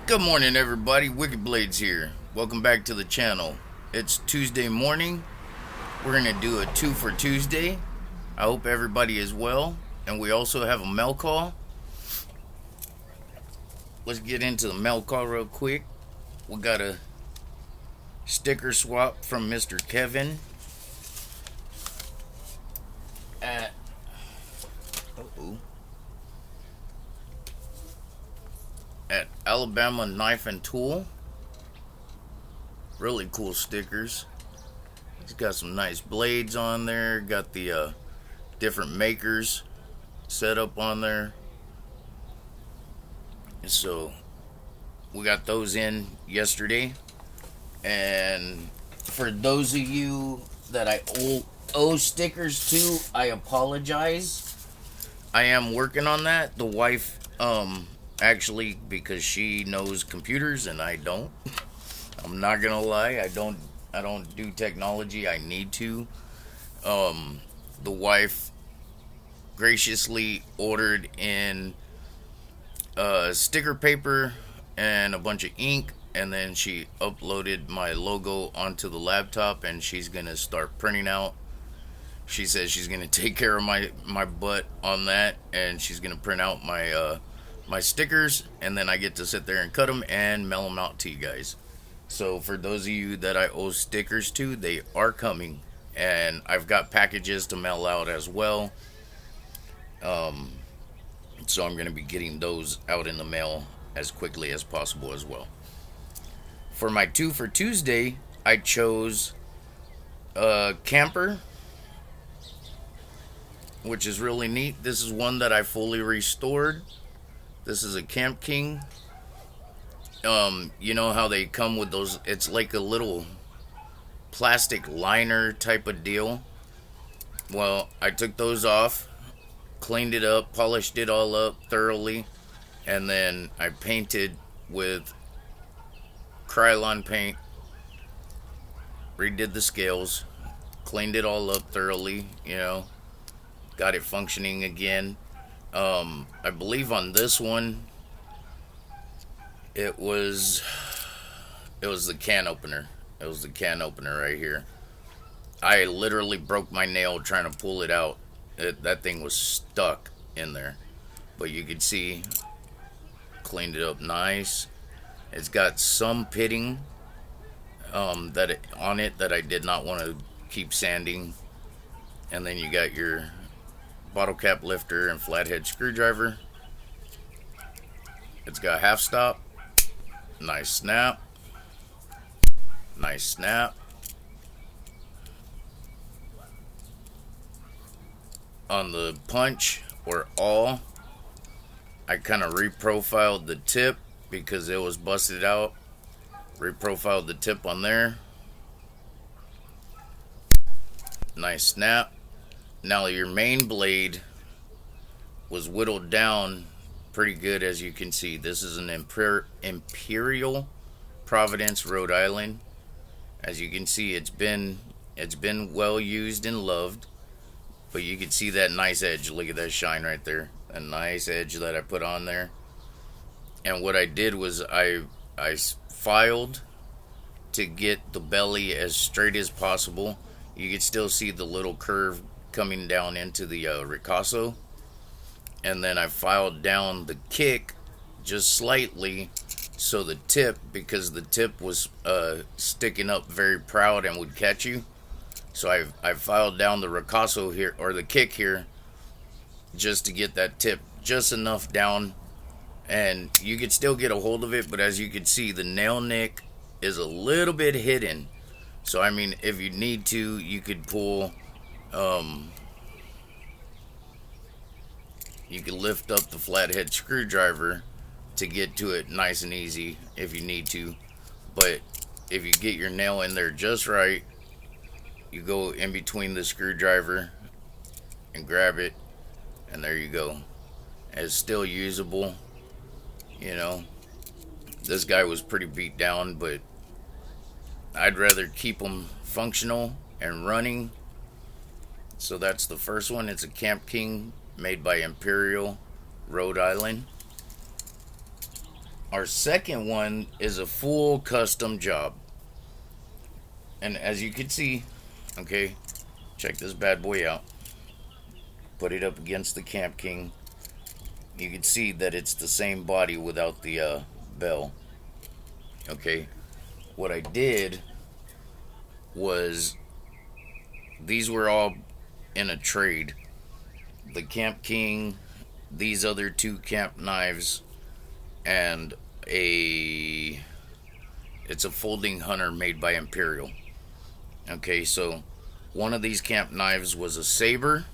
Good morning, everybody. Wicked Blades here. Welcome back to the channel. It's Tuesday morning. We're going to do a 2 for Tuesday. I hope everybody is well. And we also have a mail call. Let's get into the mail call real quick. We got a sticker swap from Mr. Kevin at Alabama Knife and Tool. Really cool stickers. It's got some nice blades on there. Got the different makers set up on there. So we got those in yesterday. And for those of you that I owe stickers to, I apologize. I am working on that. The wife actually, because she knows computers and I don't. I'm not gonna lie, I don't do technology. I need to. The wife graciously ordered in sticker paper and a bunch of ink, and then she uploaded my logo onto the laptop, and she's gonna start printing out. She says she's gonna take care of my butt on that, and she's gonna print out my stickers, and then I get to sit there and cut them and mail them out to you guys. So for those of you that I owe stickers to, they are coming, and I've got packages to mail out as well. So I'm going to be getting those out in the mail as quickly as possible as well. For my 2 for Tuesday, I chose a camper, which is really neat. This is one that I fully restored. This is a Camp King. You know how they come with those, it's like a little plastic liner type of deal. Well, I took those off, cleaned it up, polished it all up thoroughly, and then I painted with Krylon paint, redid the scales, cleaned it all up thoroughly, got it functioning again. I believe on this one, it was the can opener. It was the can opener right here. I literally broke my nail trying to pull it out. That thing was stuck in there. But you could see, cleaned it up nice. It's got some pitting on it that I did not want to keep sanding. And then you got your bottle cap lifter and flathead screwdriver. It's got half stop. Nice snap. Nice snap. On the punch or awl, I kind of reprofiled the tip because it was busted out. Reprofiled the tip on there. Nice snap. Now your main blade was whittled down pretty good, as you can see. This is an Imperial Providence, Rhode Island. As you can see, it's been well used and loved. But you can see that nice edge. Look at that shine right there. A nice edge that I put on there. And what I did was I filed to get the belly as straight as possible. You can still see the little curve coming down into the ricasso. And then I filed down the kick just slightly, so the tip, because the tip was sticking up very proud and would catch you. So I filed down the ricasso here, or the kick here, just to get that tip just enough down. And you could still get a hold of it, but as you can see, the nail nick is a little bit hidden. So I mean, if you need to, you could pull, you can lift up the flathead screwdriver to get to it nice and easy if you need to. But if you get your nail in there just right, you go in between the screwdriver and grab it, and there you go. It's still usable. This guy was pretty beat down, but I'd rather keep them functional and running. So that's the first one. It's a Camp King made by Imperial, Rhode Island. Our second one is a full custom job. And as you can see, okay, check this bad boy out. Put it up against the Camp King. You can see that it's the same body without the bell. Okay, what I did was these were all in a trade. The Camp King, these other two camp knives, and it's a folding hunter made by Imperial. Okay, so one of these camp knives was a saber.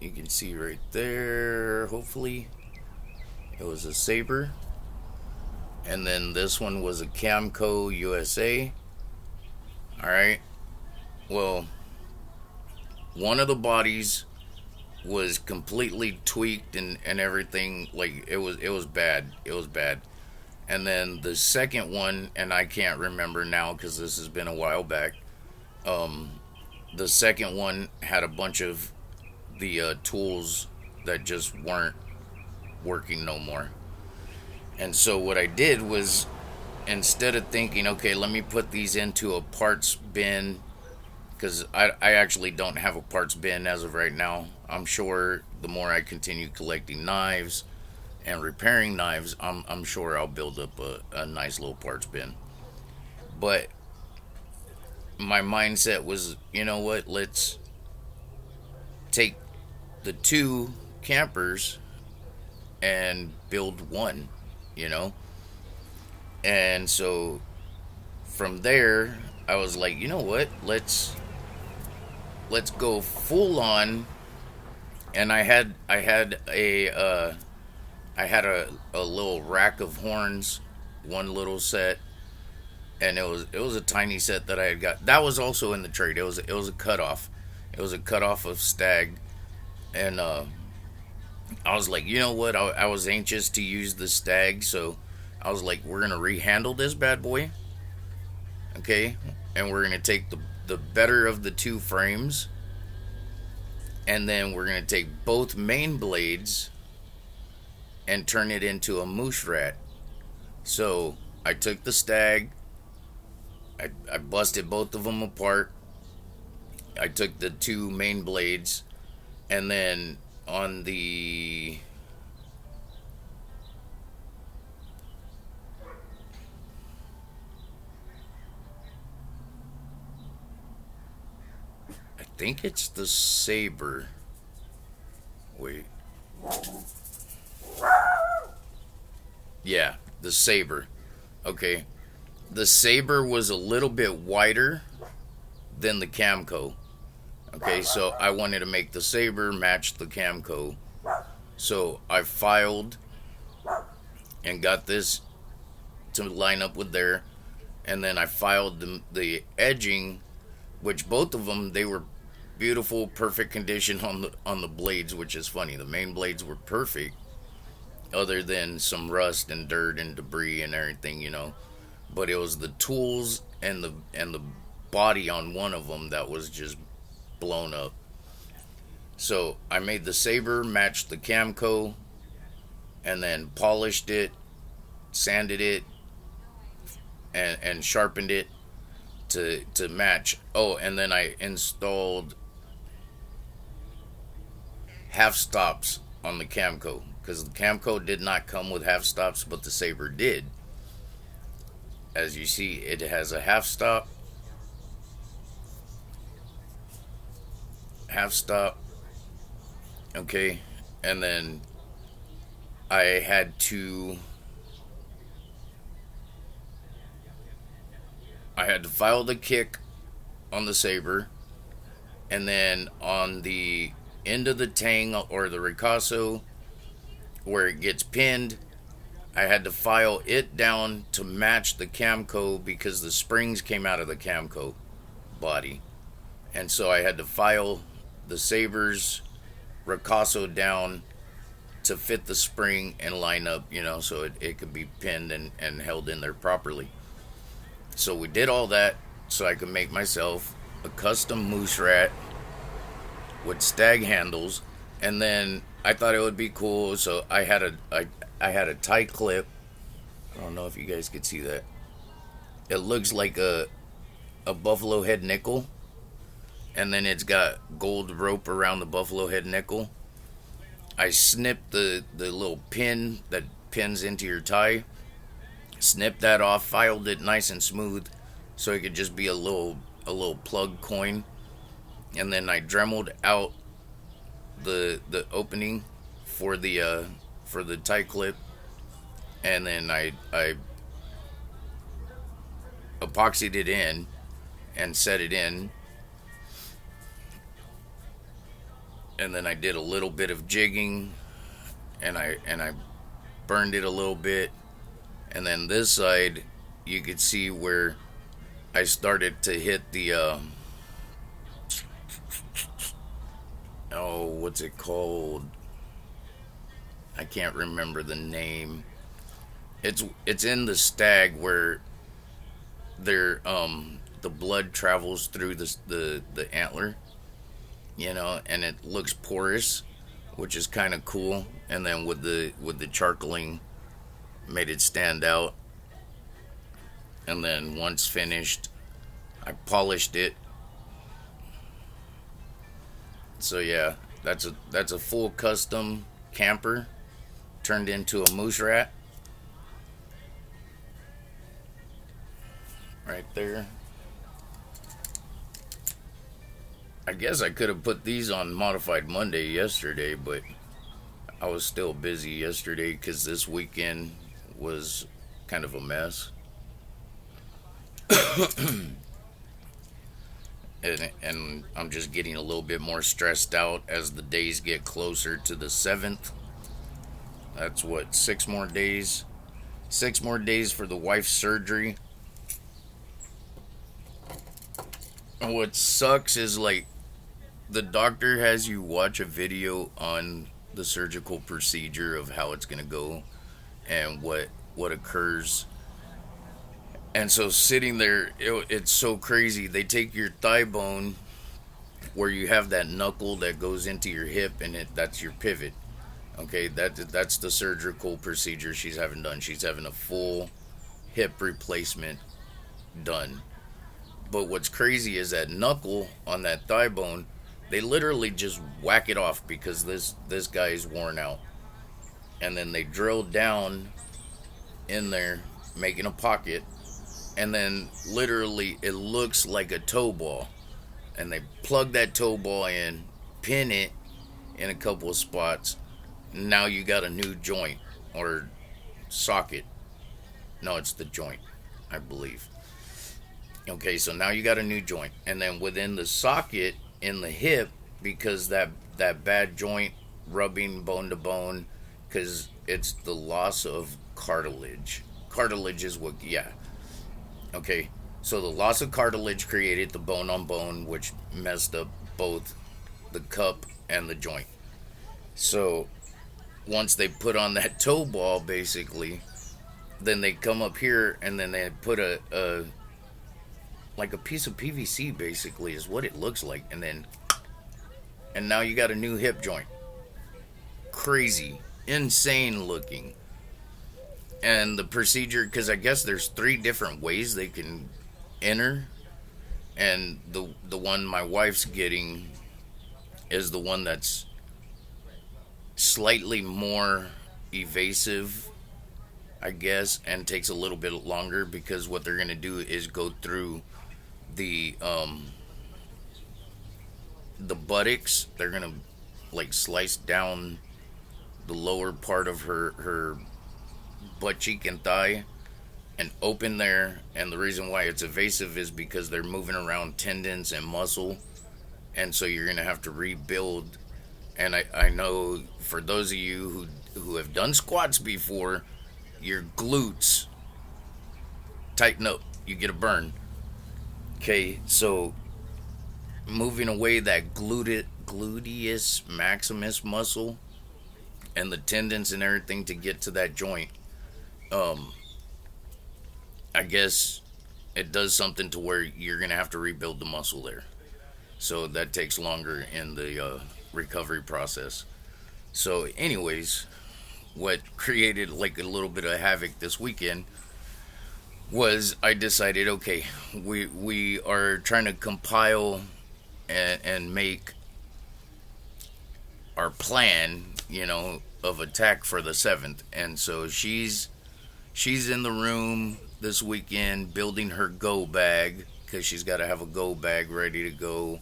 You can see right there, hopefully. It was a saber. And then this one was a Camco USA. Alright. Well, one of the bodies was completely tweaked and everything. Like, it was bad. It was bad. And then the second one, and I can't remember now because this has been a while back. The second one had a bunch of the tools that just weren't working no more. And so what I did was, instead of thinking, okay, let me put these into a parts bin, because I actually don't have a parts bin as of right now. I'm sure the more I continue collecting knives and repairing knives, I'm sure I'll build up a nice little parts bin. But my mindset was, you know what, let's take the two campers and build one, you know? And so from there, I was like, you know what, let's go full on. And I had a little rack of horns, one little set, and it was a tiny set that I had got. That was also in the trade. It was a cutoff. It was a cutoff of stag, and I was like, you know what? I was anxious to use the stag, so I was like, we're gonna rehandle this bad boy, okay? And we're gonna take the better of the two frames, and then we're gonna take both main blades and turn it into a moose rat. So I took the stag, I busted both of them apart. I took the two main blades, and then on the I think it's the saber. Wait. Yeah, the saber. Okay. The saber was a little bit wider than the Camco. Okay, so I wanted to make the saber match the Camco. So I filed and got this to line up with there. And then I filed the edging, which both of them, they were beautiful, perfect condition on the blades, which is funny. The main blades were perfect, other than some rust and dirt and debris and everything, you know. But it was the tools and the body on one of them that was just blown up. So I made the saber match the Camco, and then polished it, sanded it, and sharpened it to match. Oh, and then I installed half stops on the Camco, because the Camco did not come with half stops, but the saber did. As you see, it has a half stop, okay, and then I had to file the kick on the saber, and then on the end of the tang or the ricasso where it gets pinned, I had to file it down to match the Camco, because the springs came out of the Camco body. And so I had to file the saber's ricasso down to fit the spring and line up, you know, so it could be pinned and held in there properly. So we did all that so I could make myself a custom moose rat with stag handles. And then I thought it would be cool, so I had a tie clip I don't know if you guys could see that. It looks like a buffalo head nickel, and then it's got gold rope around the buffalo head nickel. I snipped the little pin that pins into your tie, snipped that off, filed it nice and smooth, so it could just be a little plug coin, and then I dremeled out the opening for the tie clip, and then I epoxied it in and set it in, and then I did a little bit of jigging, and I burned it a little bit, and then this side you could see where I started to hit the oh, what's it called? I can't remember the name. It's in the stag where the blood travels through the antler, and it looks porous, which is kind of cool. And then with the charcoaling, made it stand out. And then once finished, I polished it. So yeah, that's a full custom camper turned into a moose rat right there. I guess I could have put these on Modified Monday yesterday, but I was still busy yesterday because this weekend was kind of a mess. And I'm just getting a little bit more stressed out as the days get closer to the 7th. That's what, 6 more days? 6 more days for the wife's surgery. And what sucks is, like, the doctor has you watch a video on the surgical procedure of how it's going to go and what occurs. And so sitting there, it's so crazy. They take your thigh bone where you have that knuckle that goes into your hip, and that's your pivot. Okay, that's the surgical procedure she's having done. She's having a full hip replacement done. But what's crazy is that knuckle on that thigh bone, they literally just whack it off because this guy is worn out. And then they drill down in there, making a pocket, and then literally it looks like a toe ball. And they plug that toe ball in, pin it in a couple of spots. Now you got a new joint or socket. No, it's the joint, I believe. Okay, so now you got a new joint. And then within the socket in the hip, because that bad joint rubbing bone to bone, because it's the loss of cartilage. Cartilage is what, yeah. Okay, so the loss of cartilage created the bone on bone, which messed up both the cup and the joint. So once they put on that toe ball, basically, then they come up here and then they put a like a piece of PVC, basically, is what it looks like, and now you got a new hip joint. Crazy, insane looking. And the procedure, because I guess there's 3 different ways they can enter, and the one my wife's getting is the one that's slightly more evasive, I guess, and takes a little bit longer, because what they're gonna do is go through the buttocks. They're gonna like slice down the lower part of her butt cheek and thigh and open there. And the reason why it's evasive is because they're moving around tendons and muscle, and so you're gonna have to rebuild. And I know for those of you who have done squats before, your glutes tighten up, you get a burn. Okay, so moving away that gluteus maximus muscle and the tendons and everything to get to that joint, I guess it does something to where you're gonna have to rebuild the muscle there. So that takes longer in the recovery process. So anyways, what created like a little bit of havoc this weekend was I decided, okay, we are trying to compile and make our plan, of attack for the 7th. And so she's in the room this weekend building her go bag because she's got to have a go bag ready to go.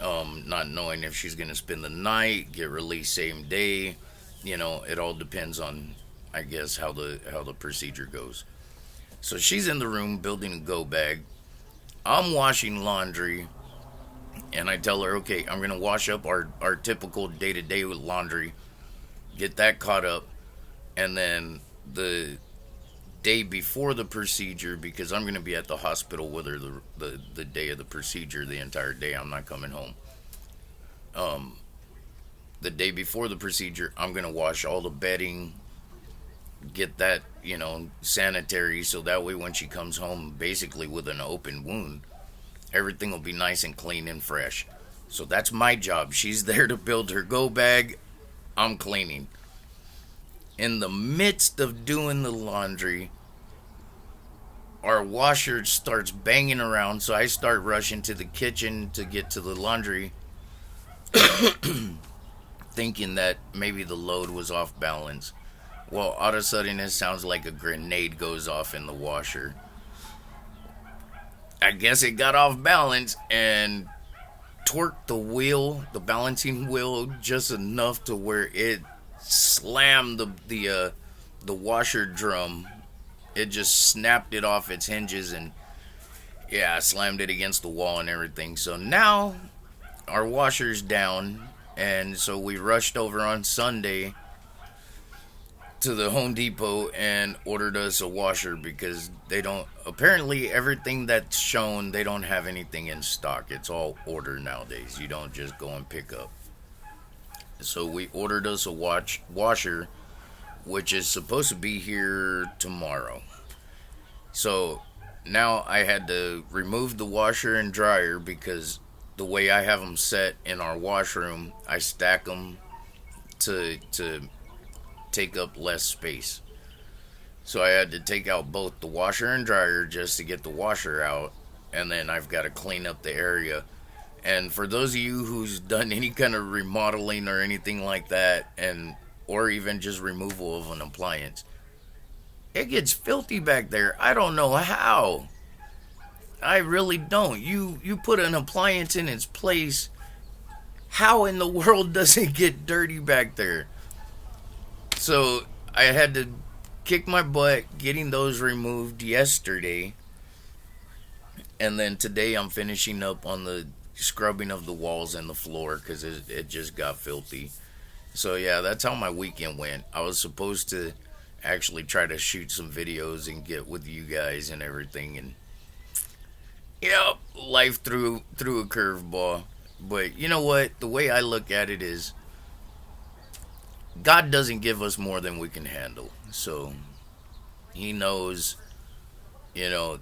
Not knowing if she's going to spend the night, get released same day. It all depends on, I guess, how the procedure goes. So she's in the room building a go bag. I'm washing laundry, and I tell her, okay, I'm gonna wash up our typical day to day laundry, get that caught up, and then the day before the procedure, because I'm gonna be at the hospital with her the day of the procedure, the entire day. I'm not coming home. Um, the day before the procedure, I'm gonna wash all the bedding, get that sanitary, so that way when she comes home, basically with an open wound, everything will be nice and clean and fresh. So that's my job. She's there to build her go bag. I'm cleaning. In the midst of doing the laundry, our washer starts banging around, so I start rushing to the kitchen to get to the laundry, thinking that maybe the load was off balance. Well, all of a sudden, it sounds like a grenade goes off in the washer. I guess it got off balance and torqued the wheel, the balancing wheel, just enough to where it slammed the washer drum. It just snapped it off its hinges and yeah, slammed it against the wall and everything. So now our washer's down, and so we rushed over on Sunday to the Home Depot and ordered us a washer because they don't, apparently everything that's shown, they don't have anything in stock. It's all order nowadays. You don't just go and pick up. So we ordered us a washer, which is supposed to be here tomorrow. So now I had to remove the washer and dryer because the way I have them set in our washroom, I stack them to take up less space. So I had to take out both the washer and dryer just to get the washer out, and then I've got to clean up the area. And for those of you who's done any kind of remodeling or anything like that, and or even just removal of an appliance, it gets filthy back there. I don't know how. I really don't. You put an appliance in its place, how in the world does it get dirty back there? So I had to kick my butt getting those removed yesterday. And then today I'm finishing up on the scrubbing of the walls and the floor because it just got filthy. So yeah, that's how my weekend went. I was supposed to actually try to shoot some videos and get with you guys and everything. And yeah, life threw a curveball. But you know what? The way I look at it is God doesn't give us more than we can handle. So he knows, you know,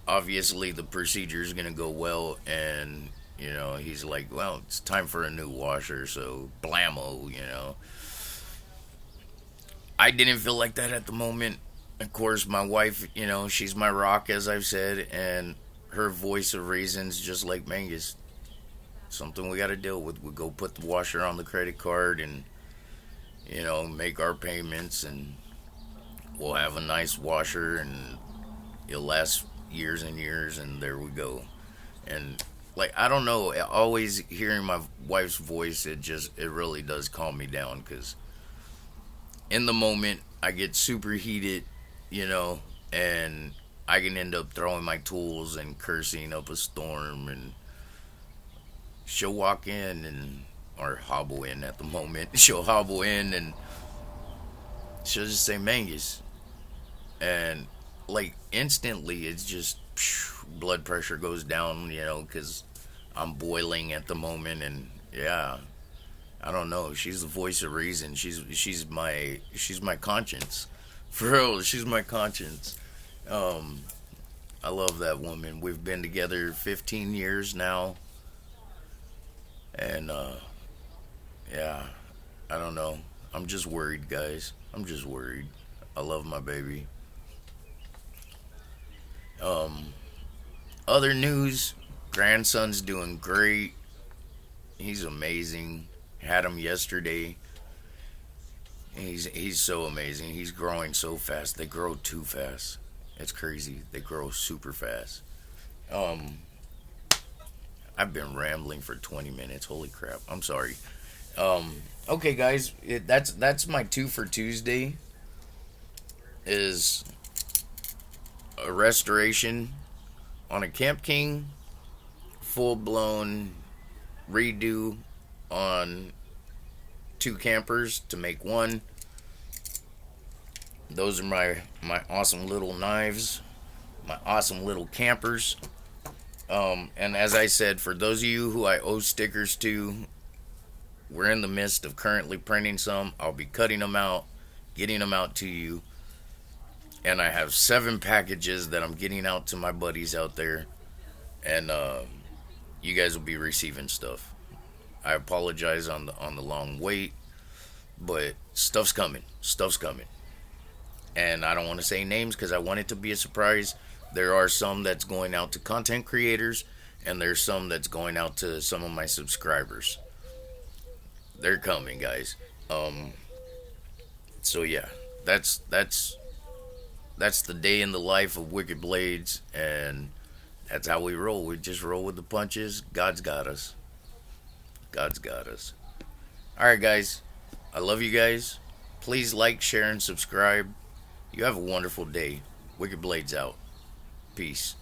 obviously the procedure is going to go well, and he's like, well, it's time for a new washer, so blammo. I didn't feel like that at the moment. Of course, my wife, she's my rock, as I've said, and her voice of reason's just like, Mangus, something we got to deal with. We go put the washer on the credit card and make our payments, and we'll have a nice washer, and it'll last years and years, and there we go. And like, I don't know, always hearing my wife's voice, it really does calm me down, because in the moment I get super heated, and I can end up throwing my tools and cursing up a storm, and she'll walk in or hobble in at the moment. She'll hobble in and she'll just say, Mangus. And like instantly it's just blood pressure goes down, because I'm boiling at the moment. And yeah, I don't know. She's the voice of reason. She's my conscience. For real, she's my conscience. I love that woman. We've been together 15 years now. And yeah, I don't know. I'm just worried, guys. I'm just worried. I love my baby. Um, Other news, grandson's doing great. He's amazing. Had him yesterday. He's so amazing. He's growing so fast. They grow too fast. It's crazy. They grow super fast. Um, I've been rambling for 20 minutes. Holy crap. I'm sorry. Um, okay, guys, that's my two for Tuesday. Is a restoration on a Camp King, full blown redo on two campers to make one. Those are my awesome little knives, my awesome little campers. And as I said, for those of you who I owe stickers to, we're in the midst of currently printing some. I'll be cutting them out, getting them out to you. And I have 7 packages that I'm getting out to my buddies out there. And you guys will be receiving stuff. I apologize on the long wait, but stuff's coming. Stuff's coming. And I don't want to say names because I want it to be a surprise. There are some that's going out to content creators, and there's some that's going out to some of my subscribers. They're coming, guys. So yeah, that's the day in the life of Wicked Blades, and that's how we roll. We just roll with the punches. God's got us. God's got us. All right, guys. I love you guys. Please like, share, and subscribe. You have a wonderful day. Wicked Blades out. Peace.